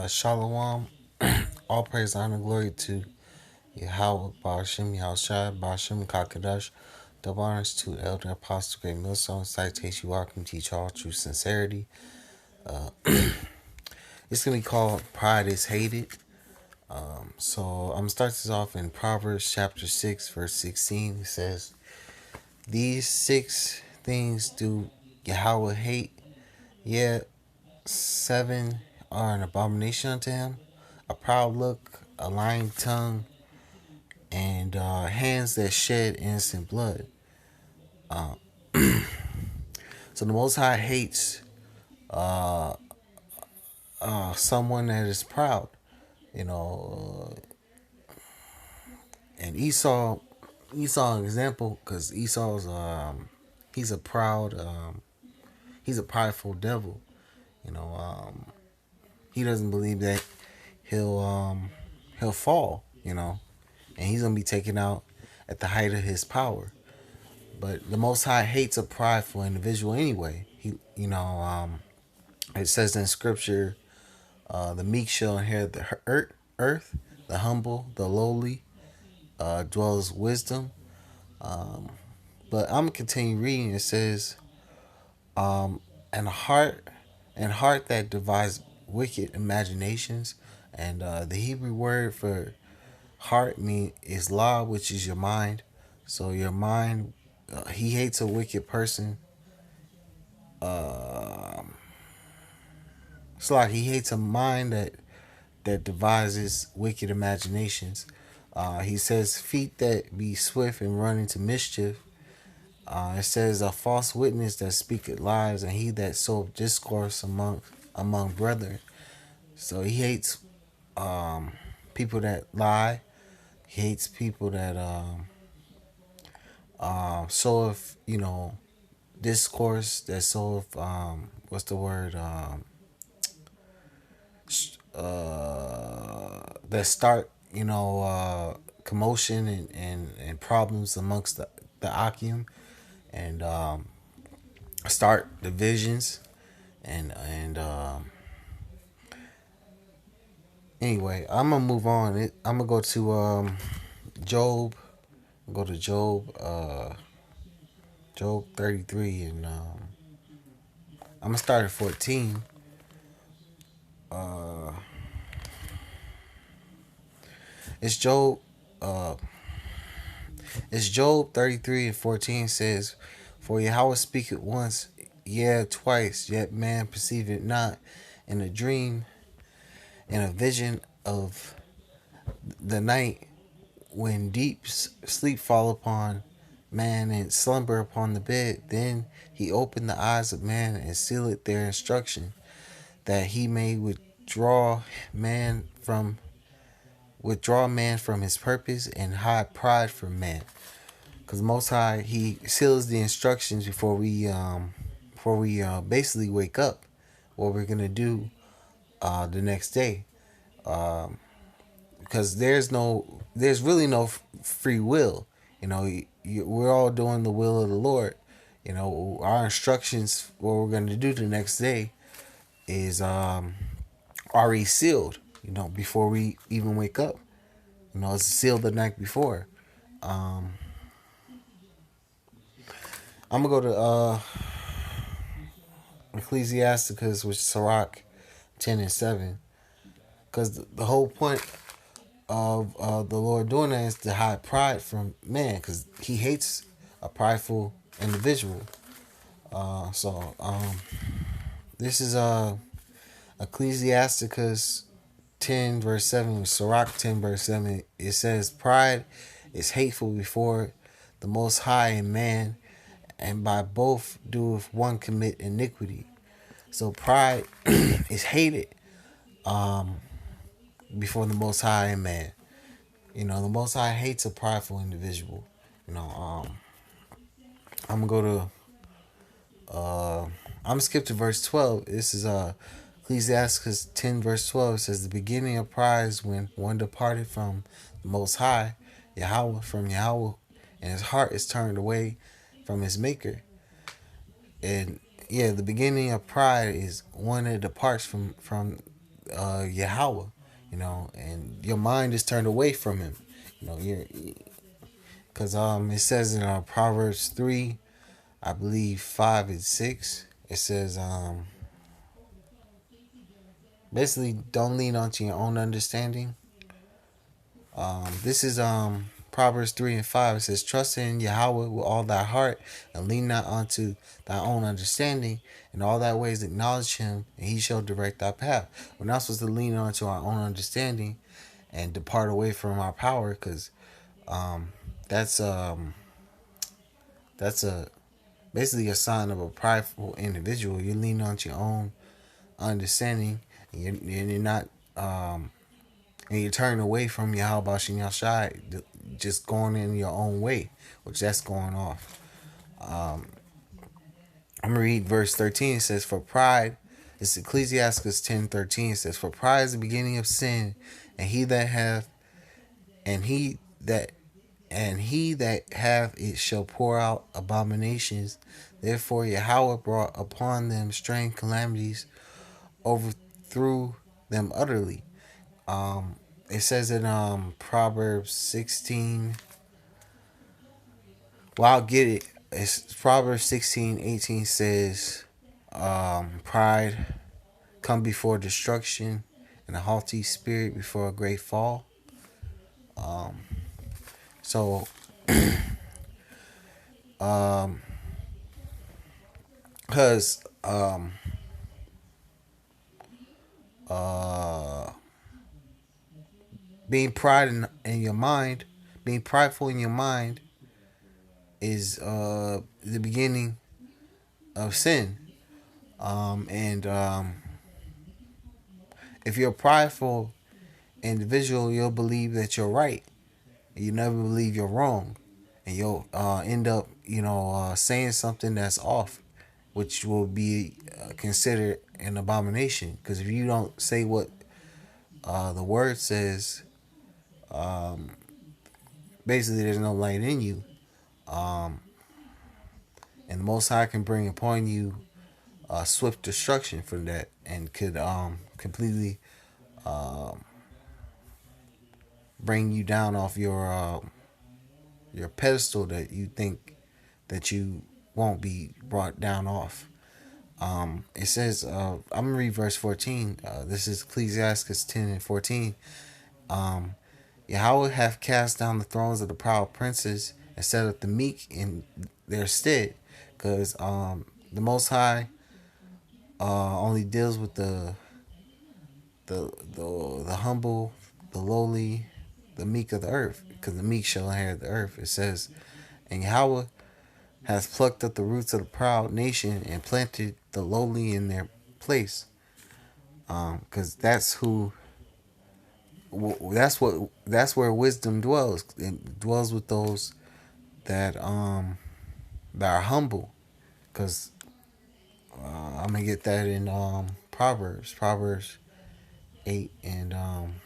Shalom. All praise, honor, glory to Yahweh, Ba'ashem, Yahushua, Ba'ashem, Kakadash. Double honors to Elder Apostle Great Millstone. Citation, welcome, teach all true sincerity. It's going to be called Pride is Hated. So I'm going to start this off in Proverbs chapter 6, verse 16. It says, These 6 things do Yahweh hate, yet 7 are an abomination unto him: a proud look, a lying tongue, and hands that shed innocent blood. So the Most High hates someone that is proud, you know. And Esau, an example, because Esau's he's a proud, he's a prideful devil. You know, he doesn't believe that he'll fall. You know, and he's gonna be taken out at the height of his power. But the Most High hates a prideful individual anyway. It says in Scripture, the meek shall inherit the earth, the humble, the lowly, dwells wisdom. But I'm gonna continue reading. It says, and heart that devises wicked imaginations. And the Hebrew word for heart is law, which is your mind. So your mind, he hates a wicked person. It's like he hates a mind that devises wicked imaginations. He says feet that be swift and run into mischief. It says a false witness that speaketh lies, and he that soweth discourse among brethren. So he hates people that lie. He hates people that soweth, discourse, that soweth what's the word, that start, commotion and problems amongst the Akim, and start divisions, and anyway, I'm gonna move on. I'm gonna go to Job. Go to Job 33, and I'm gonna start at 14. It's Job. Uh, it's Job 33 and 14 says, "For Yahweh speaketh once, yea twice, yet man perceive it not. In a dream, in a vision of the night, when deep sleep fall upon man and slumber upon the bed, then he opened the eyes of man and sealed their instruction, that he may withdraw man from his purpose and hide pride from man." Because Most High, he seals the instructions before we basically wake up, what we're gonna do the next day. Because there's really no free will. We're all doing the will of the Lord. Our instructions, what we're gonna do the next day, is already sealed. Before we even wake up. It's sealed the night before. I'm gonna go to Ecclesiasticus, which is Sirach 10 and 7, because the whole point of the Lord doing that is to hide pride from man, because he hates a prideful individual. This is Ecclesiasticus 10 verse 7, Sirach 10 verse 7. It says, "Pride is hateful before the Most High and man, and by both doeth one commit iniquity." So pride is hated before the Most High and man. The Most High hates a prideful individual. I'm gonna go to I'm gonna skip to verse 12. This is Ecclesiasticus 10 verse 12. It says, "The beginning of pride is when one departed from the Most High, from Yahweh, and his heart is turned away from his Maker." And yeah, the beginning of pride is one that departs from Yahweh, and your mind is turned away from Him. You're because it says in Proverbs 3, I believe 5 and 6, it says basically don't lean onto your own understanding. This is Proverbs 3 and 5. It says, trust in Yahweh with all thy heart and lean not unto thy own understanding. In all thy ways acknowledge him, and he shall direct thy path. We're not supposed to lean onto our own understanding and depart away from our power, because um, that's that's a basically a sign of a prideful individual. You lean onto your own understanding, and you're not and you turn away from Yahweh Bashin Yashai, just going in your own way, which that's going off. I'm gonna read verse 13. It says, "For pride," it's Ecclesiastes 10:13. It says, "For pride is the beginning of sin, and he that hath, and he that, and he that hath it shall pour out abominations. Therefore Yahweh brought upon them strange calamities, overthrew them utterly." It says in Proverbs 16. Well, I'll get it. It's Proverbs 16:18 says, pride come before destruction, and a haughty spirit before a great fall. So, because uh, being pride in your mind, being prideful in your mind is the beginning of sin. And if you're a prideful individual, you'll believe that you're right. You never believe you're wrong, and you'll end up, saying something that's off, which will be considered an abomination. Because if you don't say what the word says, basically there's no light in you, and the Most High can bring upon you swift destruction for that, and could completely bring you down off your pedestal that you think that you won't be brought down off. It says, I'm going to read verse 14. This is Ecclesiastes 10 and 14. Yahweh hath cast down the thrones of the proud princes and set up the meek in their stead. Because the Most High only deals with the humble, the lowly, the meek of the earth. Because the meek shall inherit the earth. It says, and Yahweh has plucked up the roots of the proud nation and planted the lowly in their place. Because that's who. That's where wisdom dwells. It dwells with those that are humble. Because I'm gonna get that in Proverbs 8 and I'm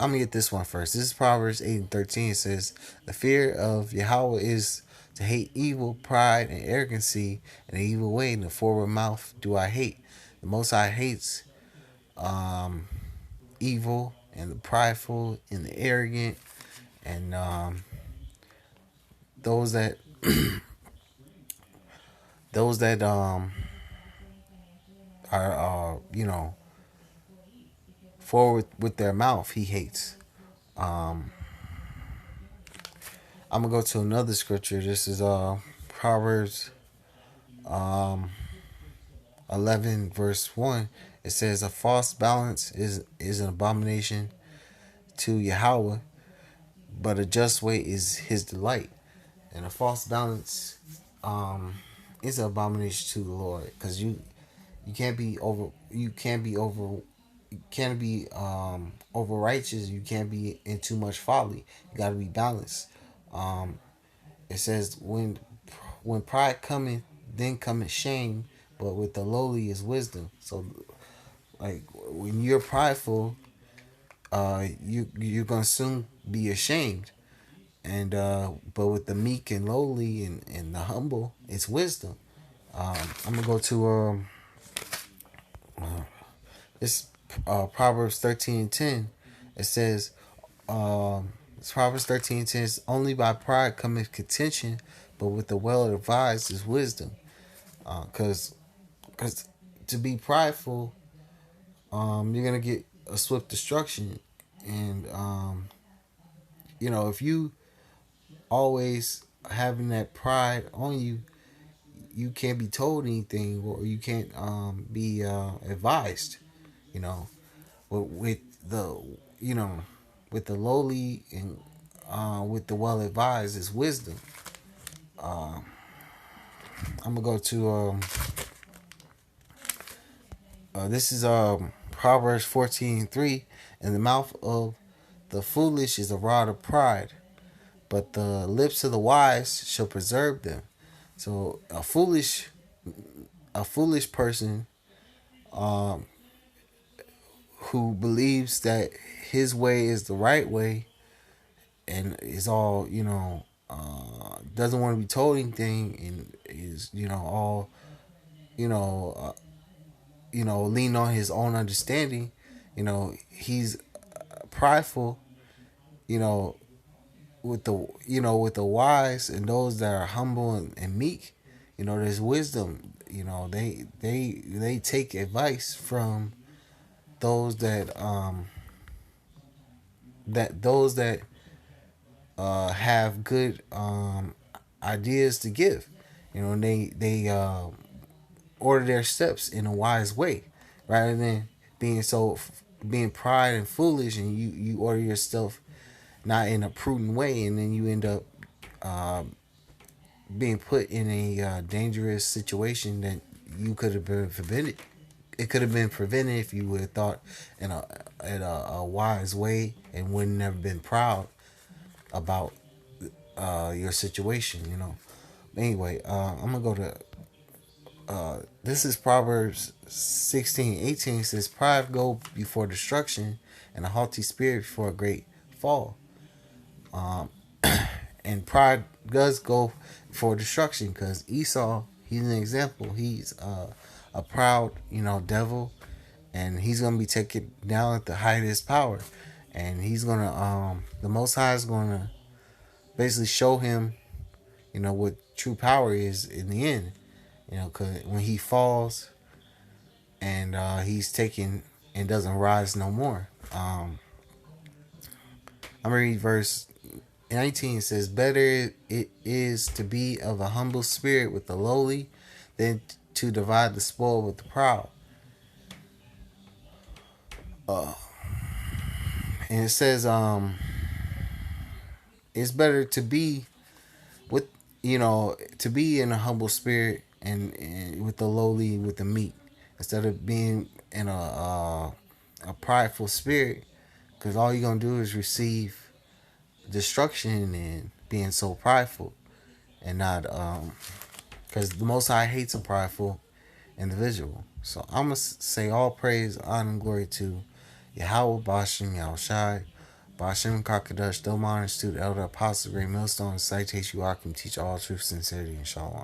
gonna get this one first. This is Proverbs 8 and 13. It says, "The fear of Yahweh is to hate evil, pride, and arrogancy, and the evil way, and the forward mouth do I hate." The Most High hates evil, and the prideful, and the arrogant, and those that those that are forward with their mouth. He hates. I'm gonna go to another scripture. This is Proverbs 11 verse 1. It says, "A false balance is an abomination to Yahweh, but a just way is his delight." And a false balance is an abomination to the Lord, because you can't be over righteous. You can't be in too much folly. You got to be balanced. It says, when pride cometh, then cometh shame, but with the lowly is wisdom. So, like, when you're prideful, you're gonna soon be ashamed. And but with the meek and lowly and the humble, it's wisdom. I'm gonna go to it's Proverbs 13:10. It says, it's Proverbs 13:10. It's only by pride cometh contention, but with the well advised is wisdom. Because to be prideful, you're gonna get a swift destruction, and if you always having that pride on you, you can't be told anything, or you can't be advised. You know, with the you know with the lowly and with the well advised is wisdom. I'm gonna go to this is Proverbs 14:3. In the mouth of the foolish is a rod of pride, but the lips of the wise shall preserve them. So a foolish person who believes that his way is the right way and is all doesn't want to be told anything, and is all you know lean on his own understanding. He's prideful. You know with the wise and those that are humble and meek. There's wisdom. They take advice from those that have good ideas to give. And they order their steps in a wise way, rather than being pride and foolish, and you order your stuff not in a prudent way, and then you end up being put in a dangerous situation that you could have been prevented. It could have been prevented if you would have thought in a wise way and would never been proud about your situation. Anyway, I'm gonna go to this is Proverbs 16:18. It says, "Pride go before destruction, and a haughty spirit before a great fall." And pride does go for destruction, because Esau, he's an example. He's a proud, devil, and he's gonna be taken down at the height of his power, and he's gonna the Most High is gonna basically show him, what true power is in the end. Because when he falls and he's taken and doesn't rise no more. I'm gonna read verse 19. It says, "Better it is to be of a humble spirit with the lowly than to divide the spoil with the proud." And it says, it's better to be with, to be in a humble spirit, and with the lowly, with the meek, instead of being in a prideful spirit, because all you're gonna do is receive destruction and being so prideful, and not because the Most High hates a prideful individual. So I'm gonna say all praise, honor, and glory to Yahweh, Bashem, Yahushai, Bashem, Kakadash, Domon, Institute, Elder Apostle, Great Millstone, Citation, Akim, teach all truth, sincerity, and shalom.